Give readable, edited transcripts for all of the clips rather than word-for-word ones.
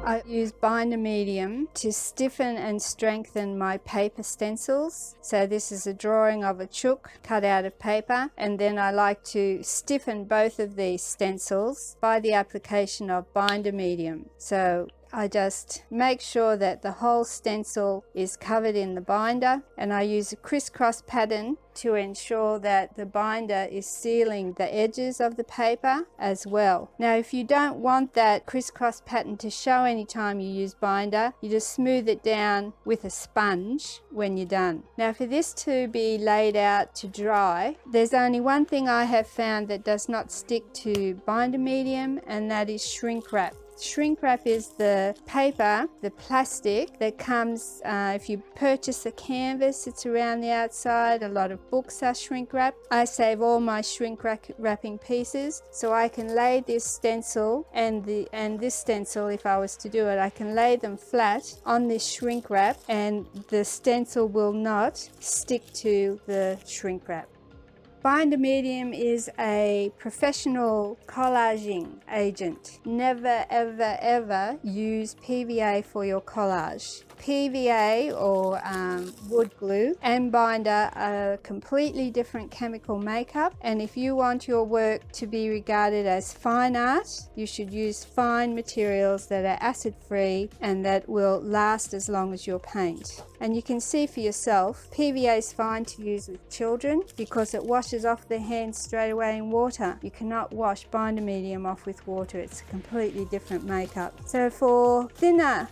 I use binder medium to stiffen and strengthen my paper stencils. So this is a drawing of a chook cut out of paper, and then I like to stiffen both of these stencils by the application of binder medium. So I just make sure that the whole stencil is covered in the binder, and I use a crisscross pattern to ensure that the binder is sealing the edges of the paper as well. Now if you don't want that crisscross pattern to show anytime you use binder, you just smooth it down with a sponge when you're done. Now for this to be laid out to dry, there's only one thing I have found that does not stick to binder medium, and that is shrink wrap. Shrink wrap is the paper, the plastic that comes, if you purchase a canvas, it's around the outside. A lot of books are shrink wrap. I save all my shrink wrapping pieces so I can lay this stencil and this stencil, if I was to do it, I can lay them flat on this shrink wrap and the stencil will not stick to the shrink wrap. Binder medium is a professional collaging agent. Never ever ever use PVA for your collage. PVA or wood glue and binder are completely different chemical makeup, and if you want your work to be regarded as fine art, you should use fine materials that are acid free and that will last as long as your paint. And you can see for yourself, PVA is fine to use with children because it washes off their hands straight away in water. You cannot wash binder medium off with water. It's a completely different makeup. So for thinner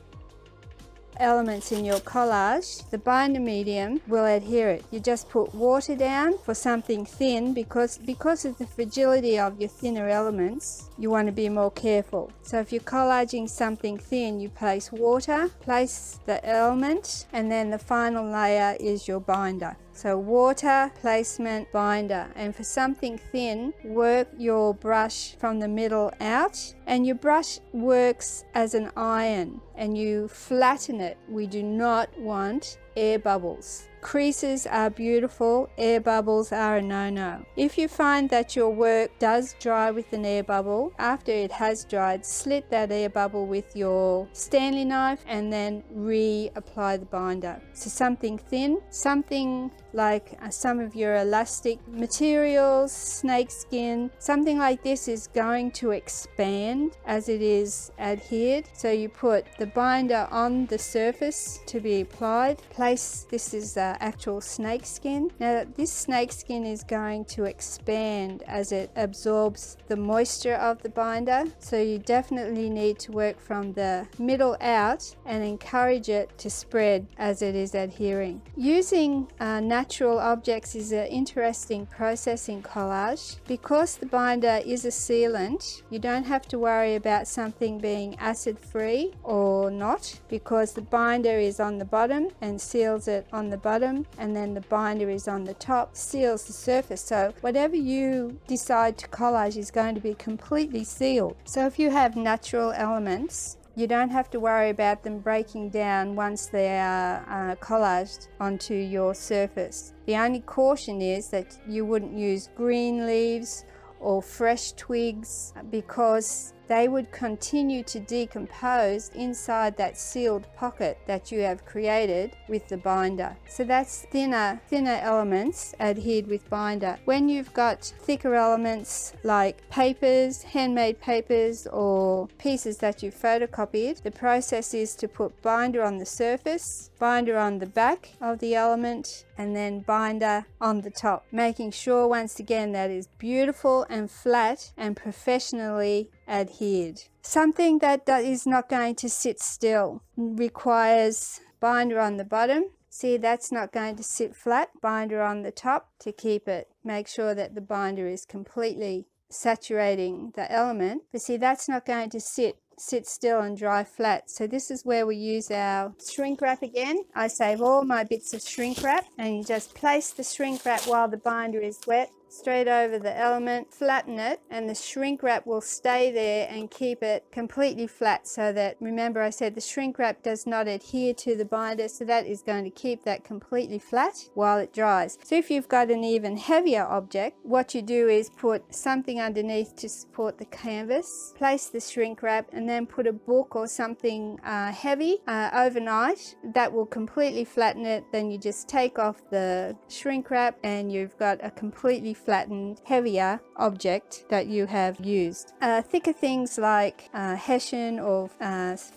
elements in your collage, the binder medium will adhere it. You just put water down for something thin because of the fragility of your thinner elements, you want to be more careful. So if you're collaging something thin, you place water, place the element, and then the final layer is your binder. So water, placement, binder. And for something thin, work your brush from the middle out, and your brush works as an iron and you flatten it. We do not want air bubbles. Creases are beautiful, air bubbles are a no-no. If you find that your work does dry with an air bubble, after it has dried, slit that air bubble with your Stanley knife and then reapply the binder. So something thin, something like some of your elastic materials, snake skin, something like this is going to expand as it is adhered. So you put the binder on the surface to be applied. This is actual snake skin. Now this snake skin is going to expand as it absorbs the moisture of the binder, so you definitely need to work from the middle out and encourage it to spread as it is adhering. Using natural objects is an interesting process in collage. Because the binder is a sealant, you don't have to worry about something being acid free or not, because the binder is on the bottom and seals it on the bottom, and then the binder is on the top, seals the surface. So whatever you decide to collage is going to be completely sealed. So if you have natural elements, you don't have to worry about them breaking down once they are collaged onto your surface. The only caution is that you wouldn't use green leaves or fresh twigs because they would continue to decompose inside that sealed pocket that you have created with the binder. So that's thinner elements adhered with binder. When you've got thicker elements like papers, handmade papers, or pieces that you've photocopied, the process is to put binder on the surface, binder on the back of the element, and then binder on the top, making sure once again that is beautiful and flat and professionally adhered. Something that is not going to sit still requires binder on the bottom. See, that's not going to sit flat. Binder on the top to keep it. Make sure that the binder is completely saturating the element. But see, that's not going to sit still and dry flat. So this is where we use our shrink wrap again. I save all my bits of shrink wrap, and you just place the shrink wrap while the binder is wet straight over the element, flatten it, and the shrink wrap will stay there and keep it completely flat, so that, remember I said the shrink wrap does not adhere to the binder, so that is going to keep that completely flat while it dries. So if you've got an even heavier object, what you do is put something underneath to support the canvas, place the shrink wrap, and and then put a book or something heavy overnight, that will completely flatten it. Then you just take off the shrink wrap and you've got a completely flattened, heavier object that you have used. Thicker things like hessian or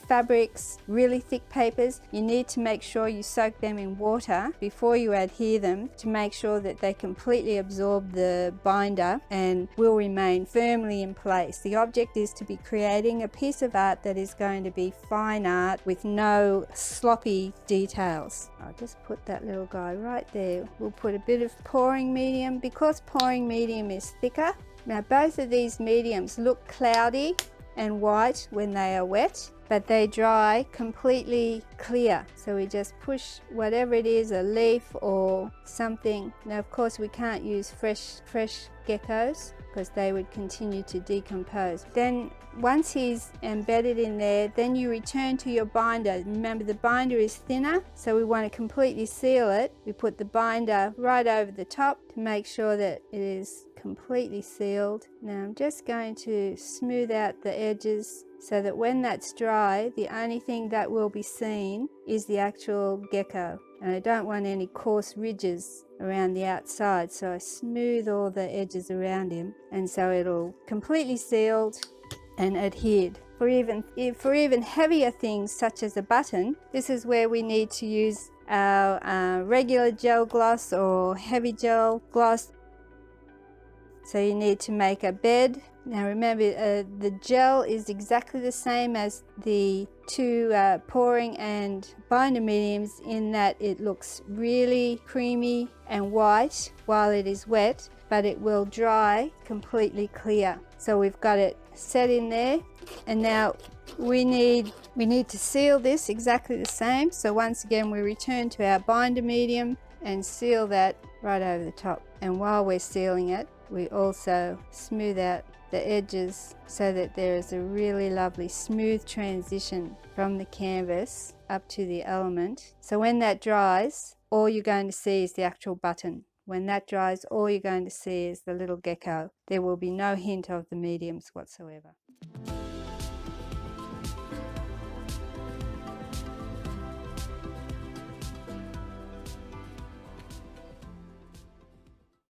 fabrics, really thick papers, you need to make sure you soak them in water before you adhere them to make sure that they completely absorb the binder and will remain firmly in place. The object is to be creating a piece of art that is going to be fine art with no sloppy details. I'll just put that little guy right there. We'll put a bit of pouring medium because pouring medium is thicker. Now both of these mediums look cloudy and white when they are wet, but they dry completely clear. So we just push whatever it is, a leaf or something. Now of course we can't use fresh geckos because they would continue to decompose. Then once he's embedded in there, then you return to your binder. Remember, the binder is thinner, so we want to completely seal it. We put the binder right over the top to make sure that it is completely sealed. Now I'm just going to smooth out the edges so that when that's dry, the only thing that will be seen is the actual gecko. And I don't want any coarse ridges around the outside, so I smooth all the edges around him, and so it'll completely sealed and adhered. For even heavier things such as a button, this is where we need to use our regular gel gloss or heavy gel gloss. So you need to make a bed. Now remember, the gel is exactly the same as the two pouring and binder mediums in that it looks really creamy and white while it is wet, but it will dry completely clear. So we've got it set in there, and now we need to seal this exactly the same. So once again we return to our binder medium and seal that right over the top. And while we're sealing it, we also smooth out the edges so that there is a really lovely smooth transition from the canvas up to the element. So when that dries, all you're going to see is the actual button. When that dries, all you're going to see is the little gecko. There will be no hint of the mediums whatsoever.